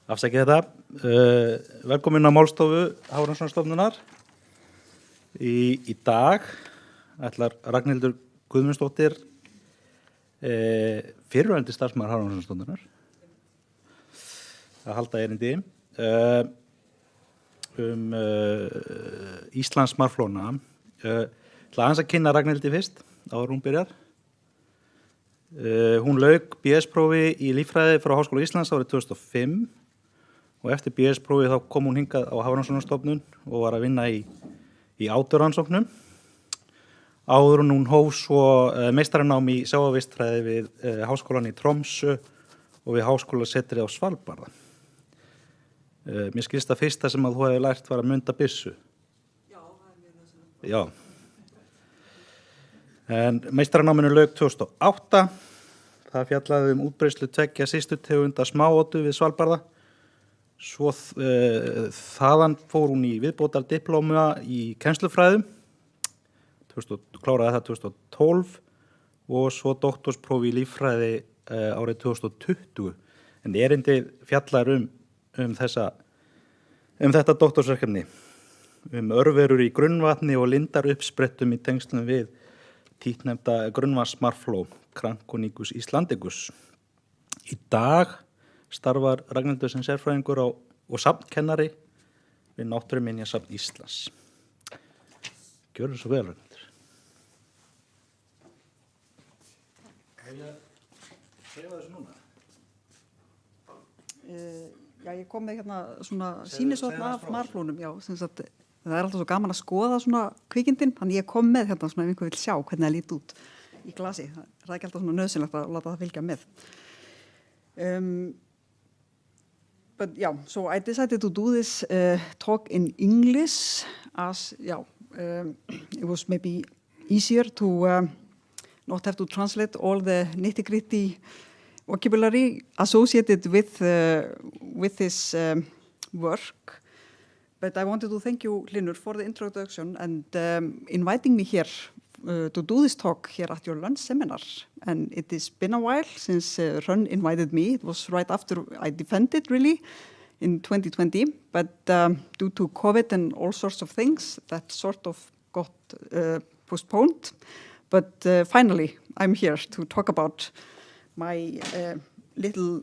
Afsækið þetta. Velkomin á málstofu Hafrannsóknastofnunar. Í dag ætlar Ragnhildur Guðmundsdóttir, fyrrverandi starfsmaður Hafrannsóknastofnunar, að halda erindi Íslands marflóna. Ætla aðeins að kynna Ragnhildi fyrst, áður hún byrjar. Hún lauk BS-prófi í líffræði frá Háskóla Íslands árið 2005 og eftir BS-prófi þá kom hún hingað á Hafrannsóknastofnun og var að vinna í áturannsóknum. Áður hún hóf svo meistaranám í sjávarvistfræði við Háskólann í Tromsö og við Háskólasetrið á Svalbarða. Mér skilst að fyrsta sem að þú hefði lært var að munda byssu. Já, það mjög nauðsynlegt. Já. En meistaranáminu lauk 2008. Það fjallaði útbreiðslu tveggja systurtegunda smáotu við Svalbarða. Svo þaðan fór hún í viðbótardiplóma í kennslufræðum. Kláraði það 2012 og svo doktorsprófi í líffræði árið 2020. En erindið fjallar þetta doktorsverkefni, örverur í grunnvatni og lindaruppsprettum í tengslum við títtnefnda grunnvatnsmarfló Cranconigus islandicus. Í dag starfar Ragnhildur sem sérfræðingur og safnkennari við Náttúruminjasafn Íslands. Gjörðu svo vel, Ragnhildur. Hefja þessu núna? Já, ég kom með hérna svona sýnishorn af marflónum, já, sem sagt, það alltaf svo gaman að skoða svona kvikindin, þannig ég kom með hérna svona ef einhver vil sjá hvernig það lít út í glasi. Það ekki alltaf svona nauðsynlegt að láta það fylgja með. But yeah, so I decided to do this talk in English as, it was maybe easier to not have to translate all the nitty-gritty vocabulary associated with this work. But I wanted to thank you, Hlynur, for the introduction and inviting me here to do this talk here at your lunch seminar. And it has been a while since Hrönn invited me. It was right after I defended, really, in 2020. But due to COVID and all sorts of things, that sort of got postponed. But finally, I'm here to talk about my little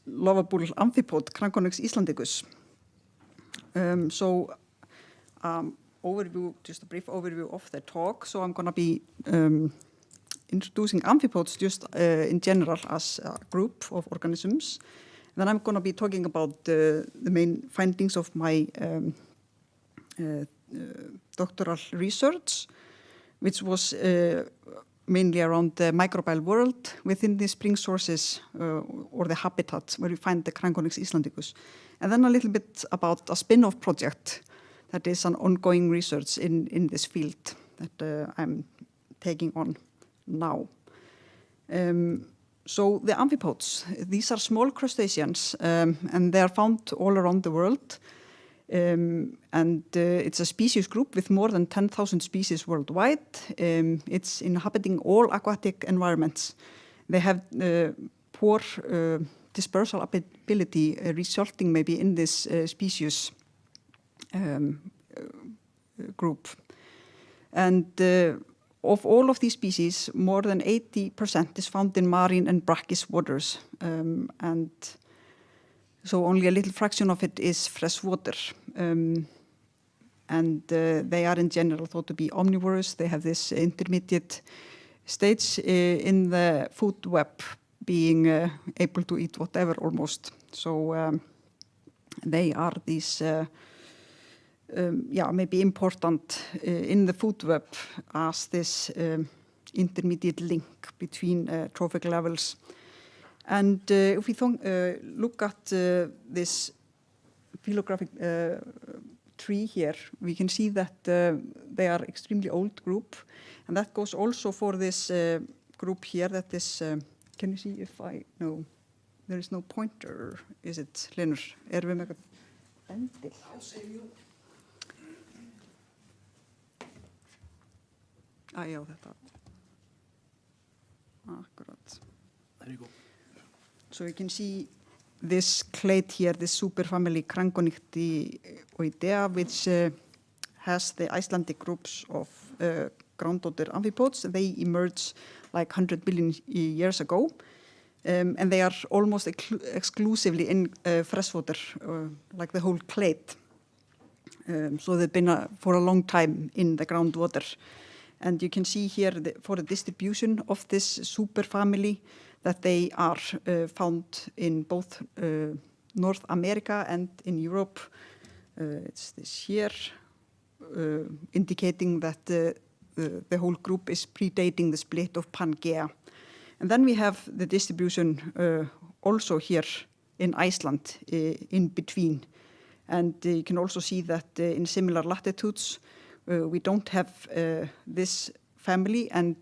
lovable amphipod, Cranconigus islandicus. Overview, just a brief overview of the talk. So I'm going to be introducing amphipods just in general as a group of organisms. And then I'm going to be talking about the main findings of my doctoral research, which was mainly around the microbial world within the spring sources or the habitat where we find the Cranconigus islandicus. And then a little bit about a spin-off project that is an ongoing research in this field that I'm taking on now. So the amphipods, these are small crustaceans and they are found all around the world. It's a species group with more than 10,000 species worldwide. It's inhabiting all aquatic environments. They have poor dispersal ability resulting maybe in this species group. And of all of these species, more than 80% is found in marine and brackish waters. And so only a little fraction of it is fresh water. They are in general thought to be omnivorous. They have this intermediate stage in the food web, being able to eat whatever almost. So they are these, maybe important in the food web as this intermediate link between trophic levels. And if we look at this phyllographic tree here, we can see that they are extremely old group. And that goes also for this group here that is, can you see if no, there is no pointer, is it, Hlynur? Erum við með eitthvað bendil? I'll save you. Já, þetta. Akkurat. There you go. So you can see this clade here, this superfamily Crankonychtioidea, which has the Icelandic groups of groundwater amphipods. They emerged like 100 billion years ago, and they are almost exclusively in freshwater, like the whole clade. So they've been for a long time in the groundwater. And you can see here for the distribution of this superfamily that they are found in both North America and in Europe. It's this here, indicating that the whole group is predating the split of Pangaea. And then we have the distribution also here in Iceland in between. And you can also see that in similar latitudes, we don't have this family and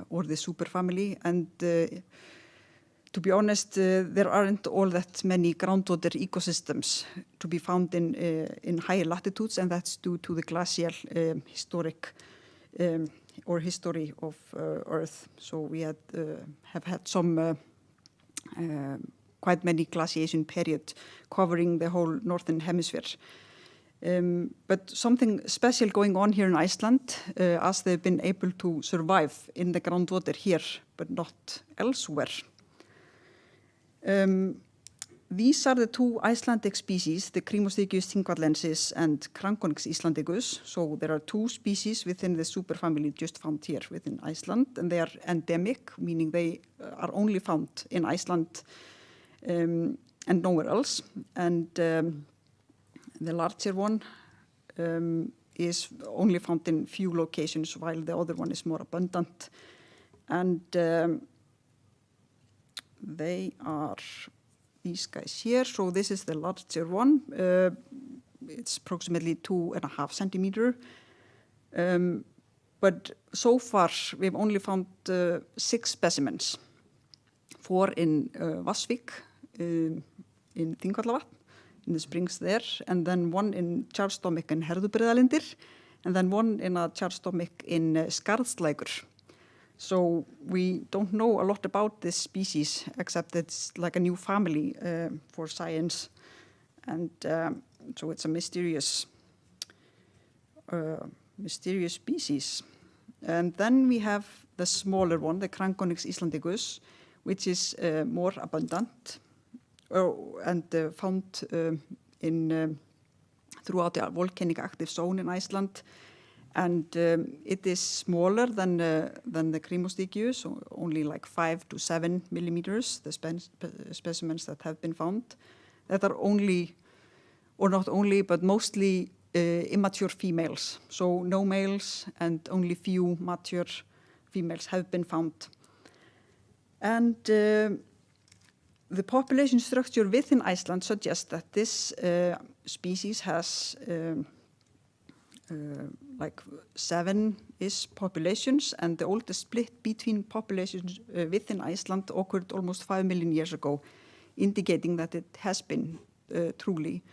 or the superfamily. And to be honest, there aren't all that many groundwater ecosystems to be found in higher latitudes, and that's due to the glacial historic or history of Earth. So we have had some quite many glaciation period covering the whole northern hemisphere. But something special going on here in Iceland, as they've been able to survive in the groundwater here, but not elsewhere. These are the two Icelandic species, the Chrimostygius thingvallensis and Crankonyx islandicus. So there are two species within the superfamily just found here within Iceland, and they are endemic, meaning they are only found in Iceland and nowhere else. And the larger one is only found in few locations, while the other one is more abundant. And they are these guys here. So this is the larger one. It's approximately 2.5 centimeter. But so far, we've only found 6 specimens. 4 in Vatnsvík, in Þingvallavatn, in the springs there, and then 1 in Tjarnarstofnmik and Herðubreiðarlindir, and then 1 in a Tjarnarstofnmik in Skarðslækur. So we don't know a lot about this species, except it's like a new family for science, and so it's a mysterious species. And then we have the smaller one, the Crankonyx islandicus, which is more abundant and found throughout the volcanic active zone in Iceland. And it is smaller than the Chrimostygius, so only like 5 to 7 millimeters, the specimens that have been found, that are only, or not only, but mostly immature females. So no males and only few mature females have been found. And the population structure within Iceland suggests that this species has like 7-ish populations, and the oldest split between populations within Iceland occurred almost 5 million years ago, indicating that it has been truly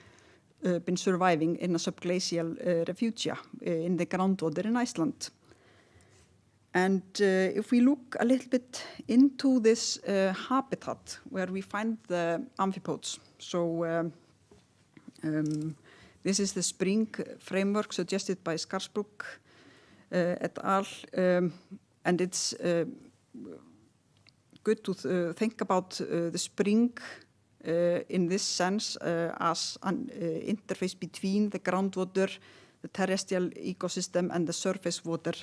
been surviving in a subglacial refugia in the groundwater in Iceland. And if we look a little bit into this habitat where we find the amphipods, so this is the spring framework suggested by Skarsbrók et al. And it's good to think about the spring in this sense as an interface between the groundwater, the terrestrial ecosystem, and the surface water.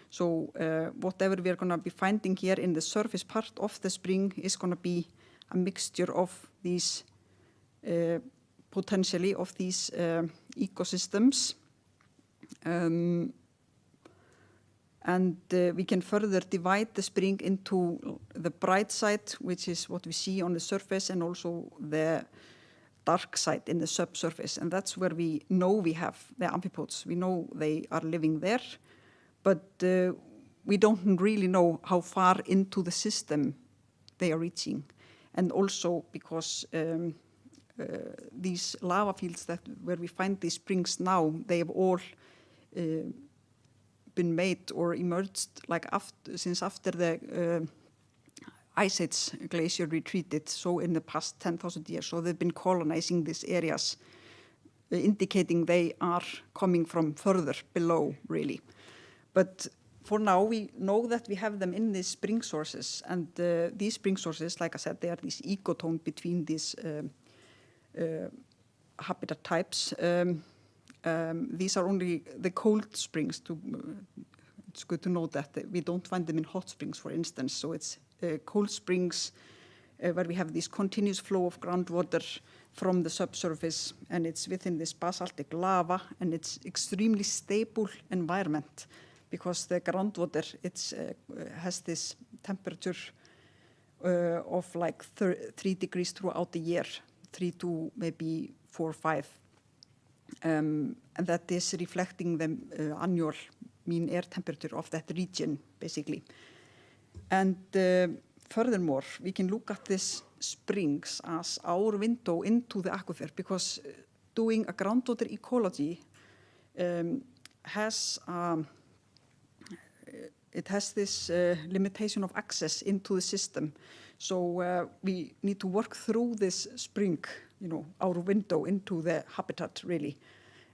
So whatever we are going to be finding here in the surface part of the spring is going to be a mixture of these potentially of these ecosystems. And we can further divide the spring into the bright side, which is what we see on the surface, and also the dark side in the subsurface. And that's where we know we have the amphipods. We know they are living there, but we don't really know how far into the system they are reaching. And also because these lava fields where we find these springs now, they have all been made or emerged like since after the ice age glacier retreated, so in the past 10,000 years. So they've been colonizing these areas, indicating they are coming from further below, really. But for now, we know that we have them in these spring sources, and these spring sources, like I said, they are this ecotone between these habitat types. These are only the cold springs. It's good to note that we don't find them in hot springs, for instance. So it's cold springs where we have this continuous flow of groundwater from the subsurface, and it's within this basaltic lava, and it's extremely stable environment because the groundwater has this temperature of like 3 degrees throughout the year, 3 to maybe 4 or 5. And that is reflecting the annual mean air temperature of that region, basically. And furthermore, we can look at these springs as our window into the aquifer, because doing a groundwater ecology has this limitation of access into the system. So we need to work through this spring, our window into the habitat, really.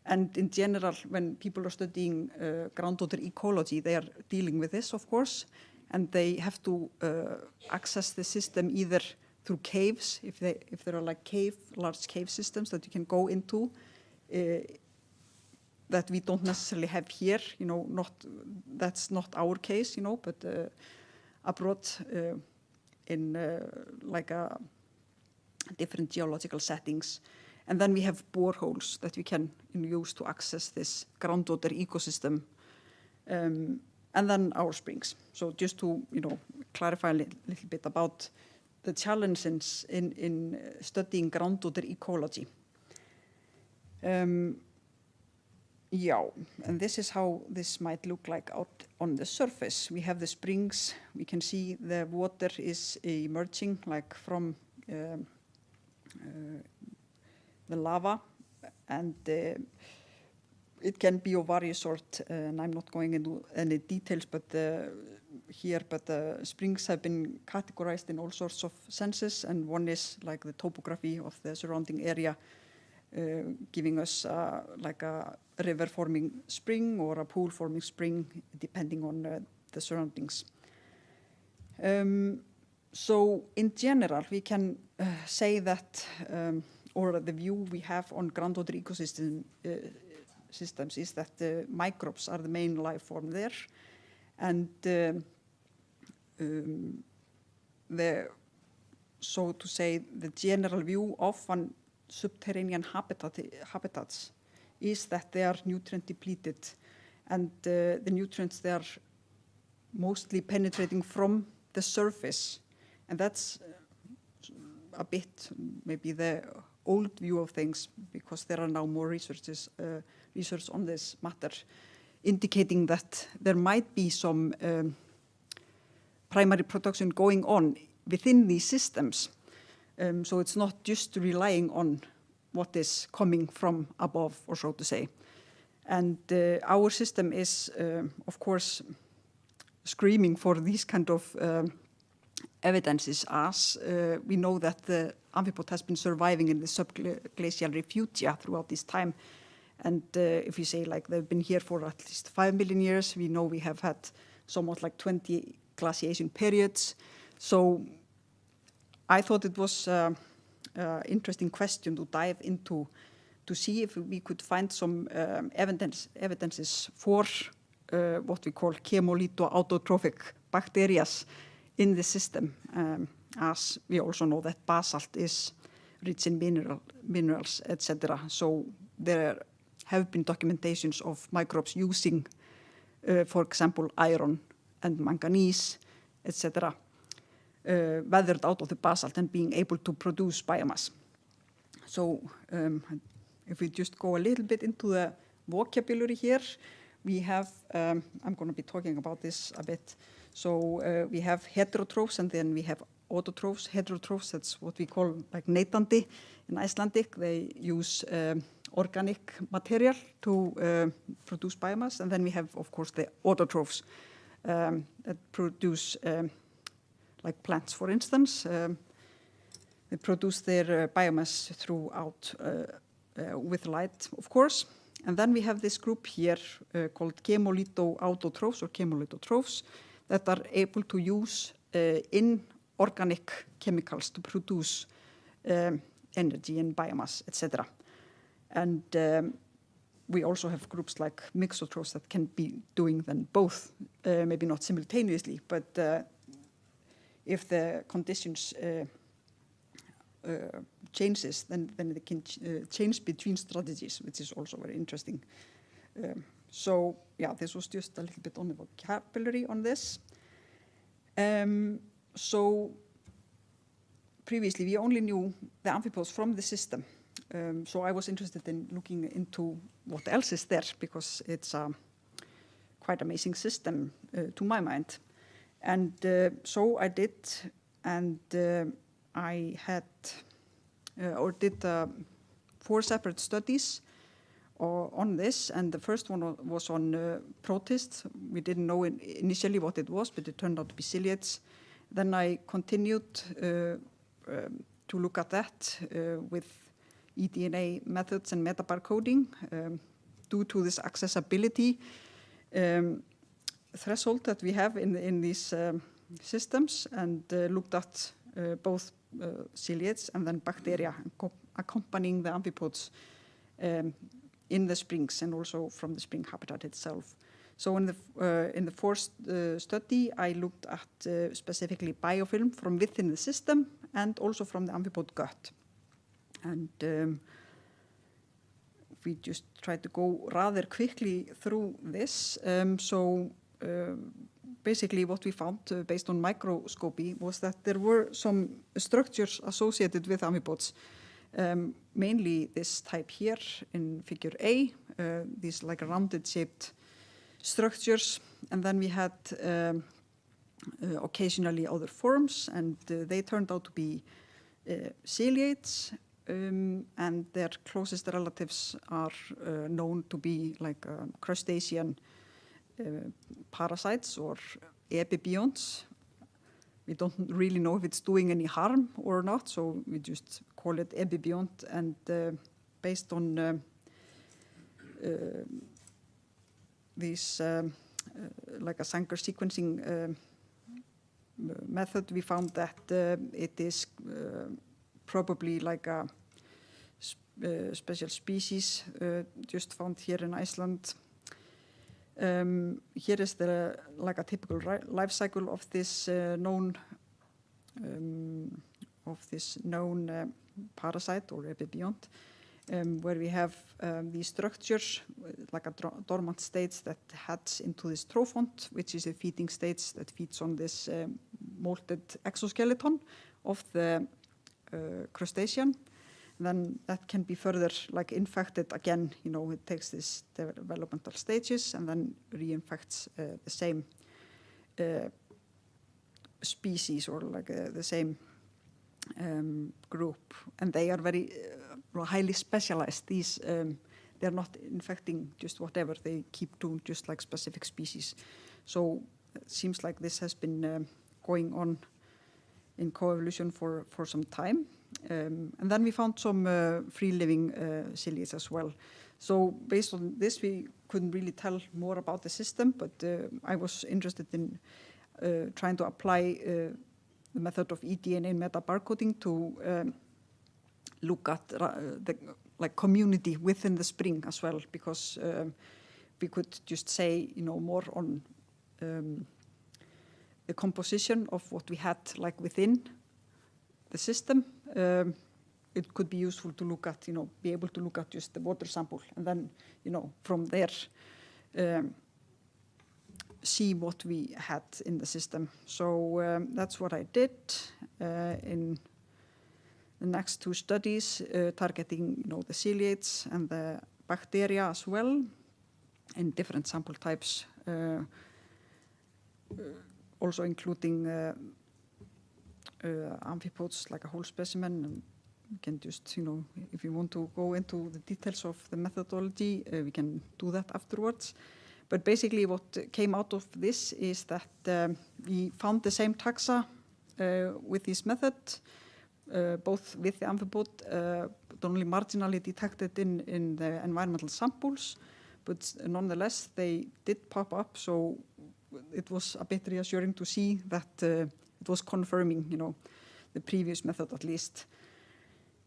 And in general, when people are studying groundwater ecology, they are dealing with this, of course, and they have to access the system either through caves, if there are like large cave systems that you can go into, that we don't necessarily have here, that's not our case, but abroad in like different geological settings. And then we have boreholes that we can use to access this groundwater ecosystem, and then our springs. So just to clarify a little bit about the challenges in studying groundwater ecology. Yeah, and this is how this might look like out on the surface. We have the springs. We can see the water is emerging like from the lava, and it can be of various sort, and I'm not going into any details, but the springs have been categorized in all sorts of senses, and one is like the topography of the surrounding area, giving us like a river-forming spring or a pool-forming spring, depending on the surroundings. So in general, we can say that, or the view we have on groundwater ecosystem systems is that the microbes are the main life form there, and so to say, the general view of an subterranean habitats is that they are nutrient depleted, and the nutrients, they are mostly penetrating from the surface, and that's a bit maybe the old view of things, because there are now more research on this matter, indicating that there might be some primary production going on within these systems. So it's not just relying on what is coming from above, or so to say. And our system is, of course, screaming for these kind of evidences, as we know that the amphipod has been surviving in the subglacial refugia throughout this time. And if you say like they've been here for at least 5 million years, we know we have had somewhat like 20 glaciation periods. So I thought it was interesting question to dive into, to see if we could find some evidences for what we call chemolithoautotrophic bacteria in the system, as we also know that basalt is rich in minerals, etc. So there have been documentations of microbes using, for example, iron and manganese, etc., weathered out of the basalt and being able to produce biomass. So if we just go a little bit into the vocabulary here, we have, I'm going to be talking about this a bit. So we have heterotrophs, and then we have autotrophs. Heterotrophs, that's what we call like neytandi in Icelandic. They use organic material to produce biomass. And then we have, of course, the autotrophs that produce like plants, for instance. They produce their biomass throughout with light, of course. And then we have this group here called chemolithoautotrophs or chemolithotrophs that are able to use inorganic chemicals to produce energy and biomass, etc. And we also have groups like mixotrophs that can be doing then both, maybe not simultaneously, but if the conditions changes, then they can change between strategies, which is also very interesting. So yeah, this was just a little bit on the vocabulary on this. So previously we only knew the amphipods from the system. So I was interested in looking into what else is there, because it's a quite amazing system to my mind. And so I did, and I had or did 4 separate studies on this, and the first one was on protists. We didn't know initially what it was, but it turned out to be ciliates. Then I continued to look at that with eDNA methods and metabarcoding due to this accessibility threshold that we have in these systems, and looked at both ciliates and then bacteria accompanying the amphipods in the springs and also from the spring habitat itself. So in the first study, I looked at specifically biofilm from within the system and also from the amphipod gut. And we just tried to go rather quickly through this. Basically what we found based on microscopy was that there were some structures associated with amphipods, mainly this type here in figure A, these like rounded shaped structures, and then we had occasionally other forms, and they turned out to be ciliates, and their closest relatives are known to be like crustacean parasites or epibionts. We don't really know if it's doing any harm or not, so we just call it epibiont, and based on these like a Sanger sequencing method, we found that it is probably like a special species just found here in Iceland. Here is like a typical life cycle of this known parasite or epibiont, where we have these structures like a dormant states that heads into this trophont, which is a feeding states that feeds on this molted exoskeleton of the crustacean. Then that can be further like infected again, it takes these developmental stages and then reinfects the same species or like the same group. And they are very highly specialized. These, they're not infecting just whatever, they keep to just like specific species. So it seems like this has been going on in coevolution for some time. And then we found some free-living ciliates as well. So based on this, we couldn't really tell more about the system, but I was interested in trying to apply the method of eDNA metabarcoding to look at the community within the spring as well, because we could just say more on the composition of what we had like within the system. It could be useful to look at, be able to look at just the water sample and then, from there see what we had in the system. So that's what I did in the next 2 studies, targeting, the ciliates and the bacteria as well in different sample types, also including amphipods, like a whole specimen. And we can just, if you want to go into the details of the methodology, we can do that afterwards. But basically what came out of this is that we found the same taxa with this method, both with the amphipod, but only marginally detected in the environmental samples, but nonetheless they did pop up, so it was a bit reassuring to see that it was confirming, the previous method at least.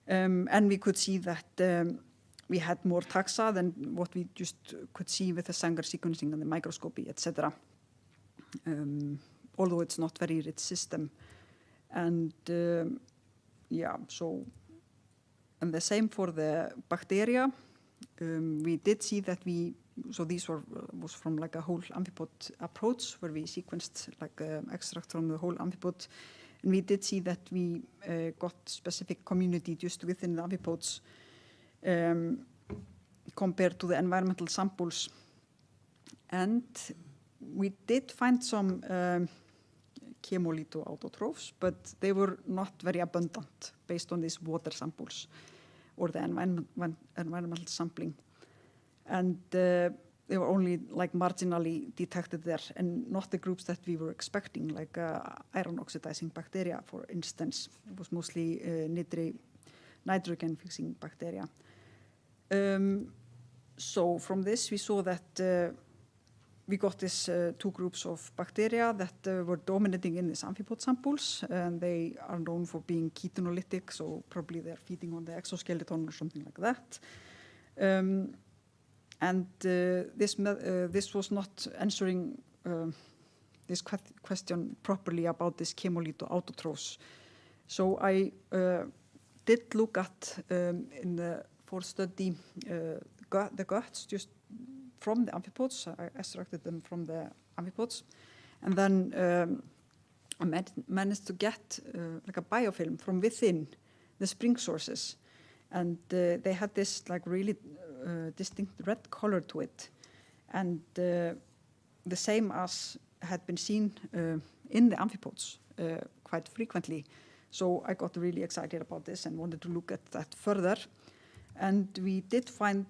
And we could see that we had more taxa than what we just could see with the Sanger sequencing and the microscopy, etc. Although it's not very rich system. And and the same for the bacteria. We did see that so these was from like a whole amphipod approach where we sequenced like extract from the whole amphipod. And we did see that we got specific community just within the amphipods compared to the environmental samples. And we did find some chemolithoautotrophs, but they were not very abundant based on these water samples or the environmental sampling. And they were only like marginally detected there and not the groups that we were expecting, like iron oxidizing bacteria, for instance. It was mostly nitrogen fixing bacteria. So from this we saw that we got these two groups of bacteria that were dominating in these amphipod samples, and they are known for being ketinolytic, so probably they're feeding on the exoskeleton or something like that. And this was not answering this question properly about this chemolithoautotrophs. So I did look at in the fourth study the guts just from the amphipods. I extracted them from the amphipods, and then I managed to get like a biofilm from within the spring sources, and they had this like really distinct red color to it, and the same as had been seen in the amphipods quite frequently. So I got really excited about this and wanted to look at that further, and we did find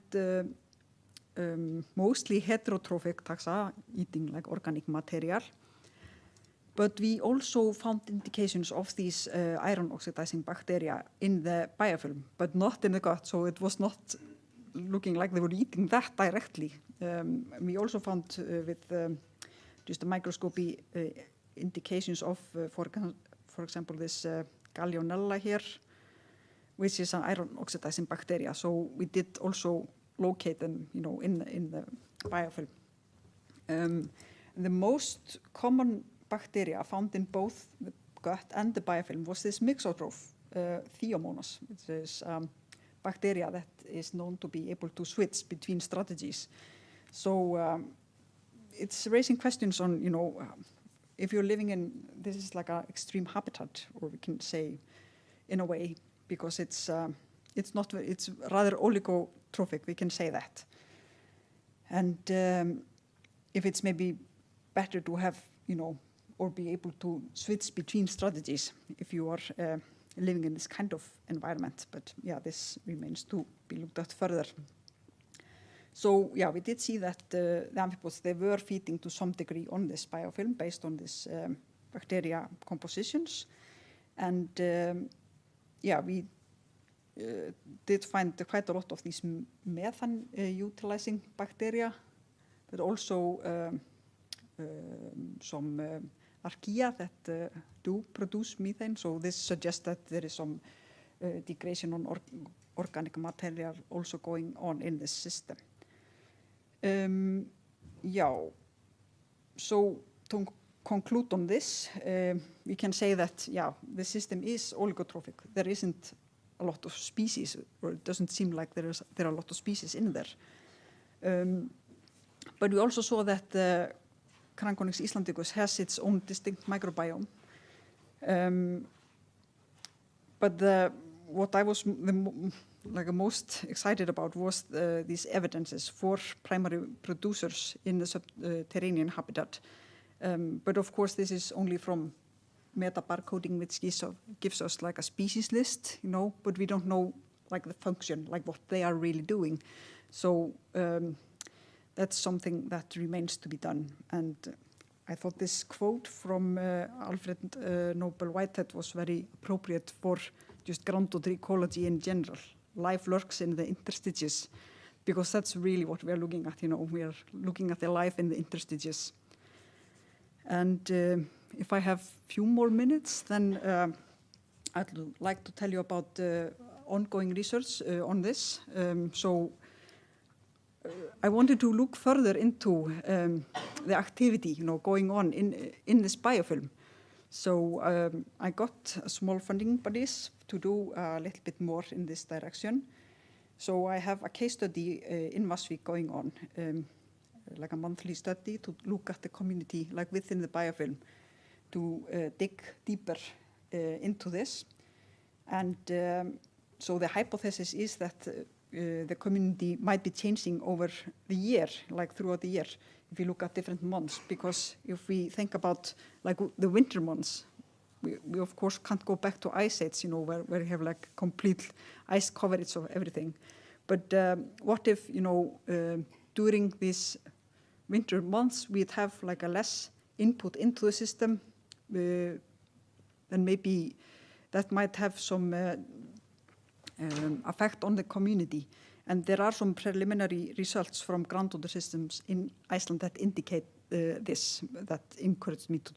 mostly heterotrophic taxa eating like organic material, but we also found indications of these iron oxidizing bacteria in the biofilm, but not in the gut, so it was not looking like they were eating that directly. We also found with just a microscopy indications of, for example, this Gallionella here, which is an iron oxidizing bacteria. So we did also locate them, in the biofilm. The most common bacteria found in both the gut and the biofilm was this mixotroph, Theomonas, which is bacteria that is known to be able to switch between strategies. So it's raising questions on, if you're living in, this is like an extreme habitat, or we can say, in a way, because it's rather oligotrophic, we can say that. And if it's maybe better to have, or be able to switch between strategies if you are living in this kind of environment. But yeah, this remains to be looked at further. So yeah, we did see that the amphipods, they were feeding to some degree on this biofilm based on this bacteria compositions. And yeah, we did find quite a lot of these methane utilizing bacteria, but also some archaea that do produce methane. So this suggests that there is some degradation on organic material also going on in this system. Yeah, so to conclude on this, we can say that, yeah, the system is oligotrophic. There isn't a lot of species, or it doesn't seem like there are a lot of species in there. But we also saw that the Cranconix islandicus has its own distinct microbiome. But what I was most excited about was these evidences for primary producers in the subterranean habitat. But of course, this is only from meta-barcoding, which gives us like a species list, but we don't know like the function, like what they are really doing. So that's something that remains to be done. And I thought this quote from Alfred Nobel Whitehead was very appropriate for just groundwater ecology in general. Life lurks in the interstices, because that's really what we are looking at. We are looking at the life in the interstices. And if I have a few more minutes, then I'd like to tell you about ongoing research on this. I wanted to look further into the activity, going on in this biofilm. So I got a small funding bodies to do a little bit more in this direction. So I have a case study in Vatnsvik going on, like a monthly study to look at the community, like within the biofilm, to dig deeper into this. And so the hypothesis is that the community might be changing over the year, like throughout the year, if you look at different months. Because if we think about like the winter months, we of course can't go back to ice age, where you have like complete ice coverage of everything. But what if, during these winter months, we'd have like a less input into the system, then maybe that might have some effect on the community. And there are some preliminary results from groundwater systems in Iceland that indicate this, that encouraged me to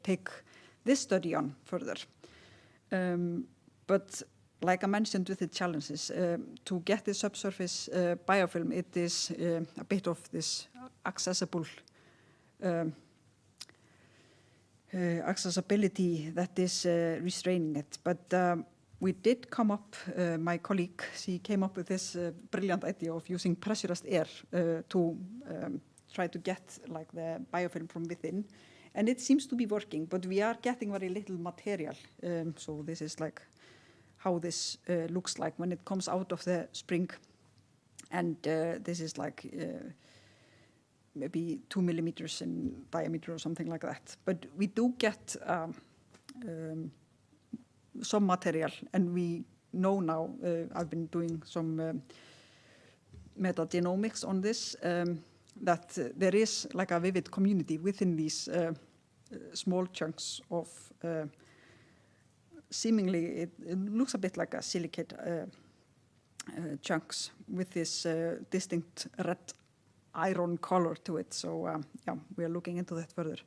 take this study on further. But like I mentioned with the challenges, to get the subsurface biofilm, it is a bit of this accessibility that is restraining it. But we did come up, my colleague, she came up with this brilliant idea of using pressurized air to try to get like the biofilm from within. And it seems to be working, but we are getting very little material. So this is like how this looks like when it comes out of the spring. And this is like maybe 2 millimeters in diameter or something like that. But we do get some material, and we know now, I've been doing some metagenomics on this, that there is like a vivid community within these small chunks of, seemingly it looks a bit like a silicate chunks with this distinct red iron color to it. So yeah, we are looking into that further.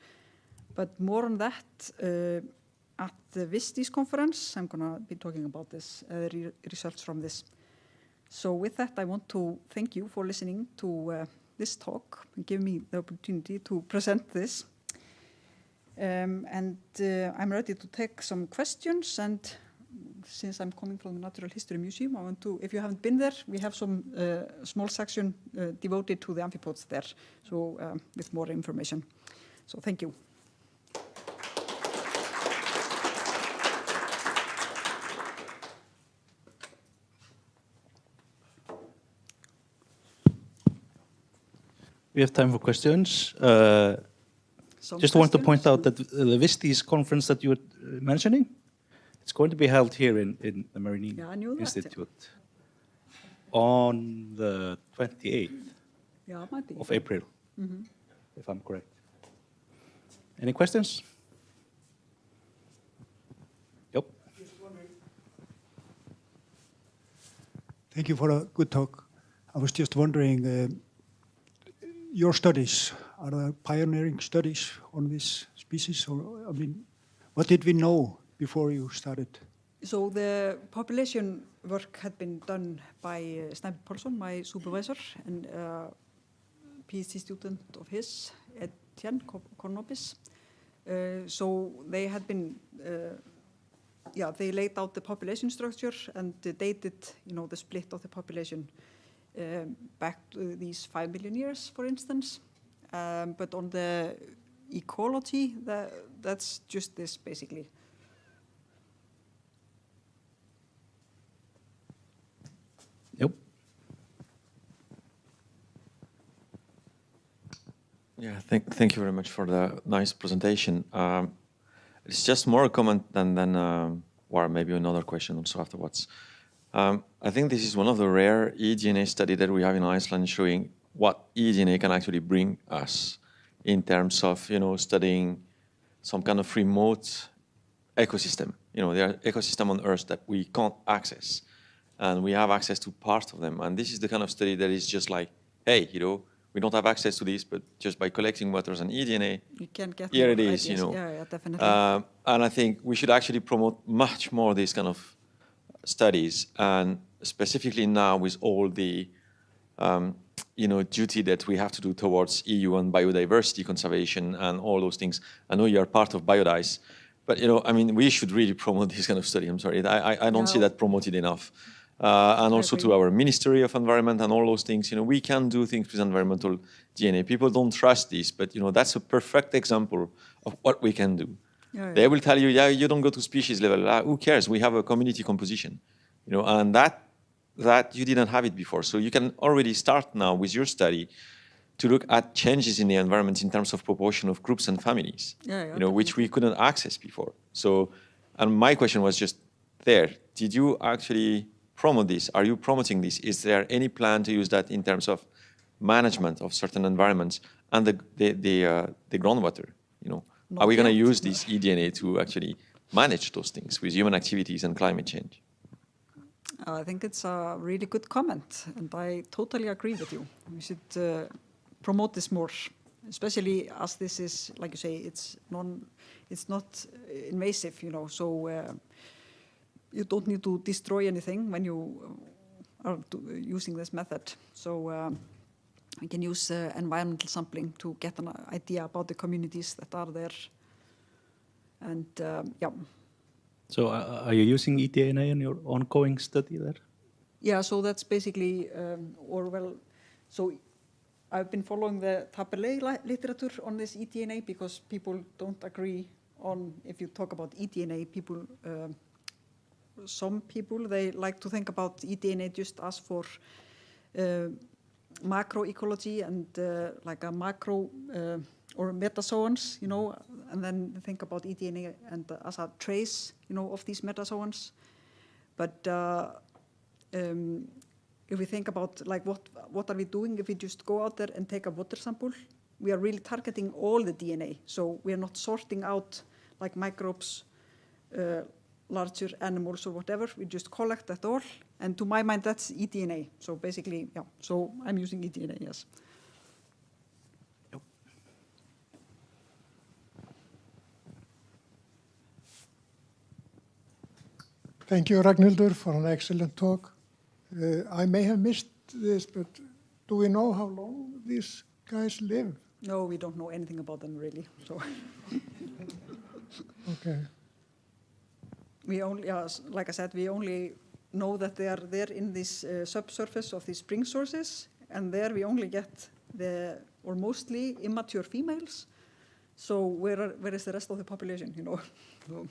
But more on that at the Vistis conference. I'm going to be talking about this results from this. So with that, I want to thank you for listening to this talk and give me the opportunity to present this. And I'm ready to take some questions. And since I'm coming from the Natural History Museum, I want to, if you haven't been there, we have some small section devoted to the amphipods there, so with more information. So thank you. We have time for questions. Just want to point out that the Vistis conference that you were mentioning, it's going to be held here in the Marine Institute on the 28th of April, if I'm correct. Any questions? Yep. Thank you for a good talk. I was just wondering, your studies, are there pioneering studies on this species? Or, I mean, what did we know before you started? So the population work had been done by Snæbjörn Pálsson, my supervisor, and a PhD student of his, Etienne Kornopis. So they had been, they laid out the population structure and dated, the split of the population back to these 5 million years, for instance. But on the ecology, that's just this, basically. Yep. Yeah, thank you very much for the nice presentation. It's just more a comment than or maybe another question also afterwards. I think this is one of the rare eDNA studies that we have in Iceland showing what eDNA can actually bring us in terms of, studying some kind of remote ecosystem. There are ecosystems on Earth that we can't access, and we have access to part of them. And this is the kind of study that is just like, hey, we don't have access to this, but just by collecting waters and eDNA, You can get here more it is, ideas. Yeah, definitely. And I think we should actually promote much more these kind of studies, and specifically now with all the duty that we have to do towards EU and biodiversity conservation and all those things. I know you're part of BioDice, but we should really promote this kind of study. I'm sorry, I don't see that promoted enough. And also to our Ministry of Environment and all those things, we can do things with environmental DNA. People don't trust this, but that's a perfect example of what we can do. Yeah. They will tell you, yeah, you don't go to species level. Who cares? We have a community composition, and that you didn't have it before. So you can already start now with your study to look at changes in the environment in terms of proportion of groups and families, which we couldn't access before. So, and my question was just there. Did you actually promote this? Are you promoting this? Is there any plan to use that in terms of management of certain environments and the groundwater? Are we going to use this eDNA to actually manage those things with human activities and climate change? I think it's a really good comment, and I totally agree with you. We should promote this more, especially as this is, like you say, it's not invasive, so you don't need to destroy anything when you are using this method. So we can use environmental sampling to get an idea about the communities that are there. And yeah. So are you using eDNA in your ongoing study there? Yeah, so that's basically, so I've been following the Taberley literature on this eDNA because people don't agree on, if you talk about eDNA, some people, they like to think about eDNA just as for macroecology and like a macro or metazoans, and then think about eDNA and as a trace, of these metazoans. But if we think about like what are we doing if we just go out there and take a water sample, we are really targeting all the DNA. So we are not sorting out like microbes, larger animals or whatever. We just collect that all. And to my mind, that's eDNA. So basically, yeah. So I'm using eDNA, yes. Thank you, Ragnhildur, for an excellent talk. I may have missed this, but do we know how long these guys live? No, we don't know anything about them, really. So Okay. we only, like I said, we only know that they are there in this subsurface of these spring sources, and there we only get mostly immature females. So where is the rest of the population, So.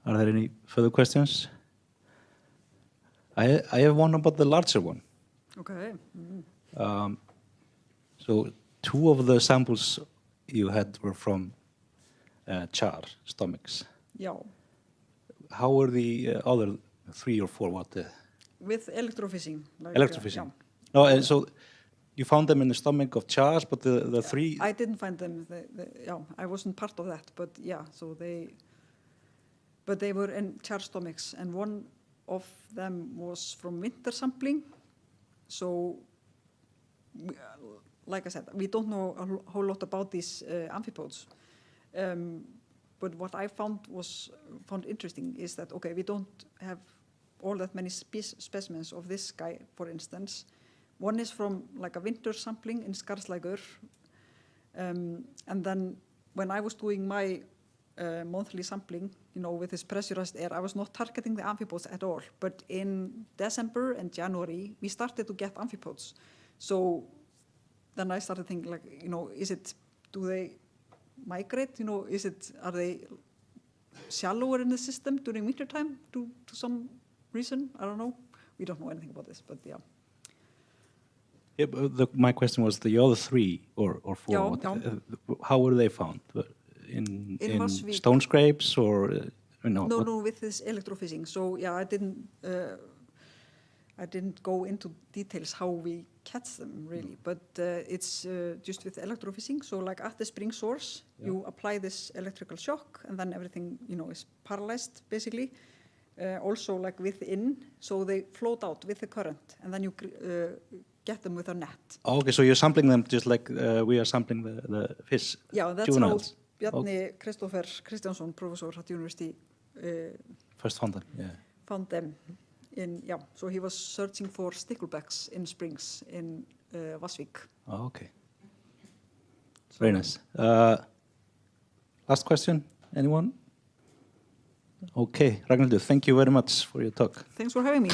Are there any further questions? I have one about the larger one. Okay. Mm-hmm. So 2 of the samples you had were from char stomachs. Yeah. How were the other 3 or 4? With electrophysics. Electrophysics. Yeah. No, so you found them in the stomach of chars, but the 3... I didn't find them. I wasn't part of that, but yeah. So they were in char stomachs, and one of them was from winter sampling. So, like I said, we don't know a whole lot about these amphipods. But what I found interesting is that, okay, we don't have all that many specimens of this guy, for instance. One is from like a winter sampling in Skarðslækur. And then when I was doing my monthly sampling, with this pressurized air, I was not targeting the amphipods at all. But in December and January, we started to get amphipods. So then I started thinking, like, do they migrate? Are they shallower in the system during wintertime to some reason? I don't know. We don't know anything about this, but yeah. Yeah, but my question was the other 3 or 4. Yeah. How were they found? In Mosvík. stone scrapes or No, what- No, with this electrofishing. So yeah, I didn't go into details how we catch them really, but it's just with electrofishing. So like at the spring source, you apply this electrical shock, and then everything is paralyzed basically. Also like within, so they float out with the current, and then you get them with a net. Okay, so you're sampling them just like we are sampling the fish Yeah, that's juveniles. how Bjarni Kristoffer Kristjánsson, professor at university, First found them, yeah. found them. So he was searching for sticklebacks in springs in Vassvík. Oh, okay. Very nice. Last question, anyone? Okay, Ragnhildur, thank you very much for your talk. Thanks for having me.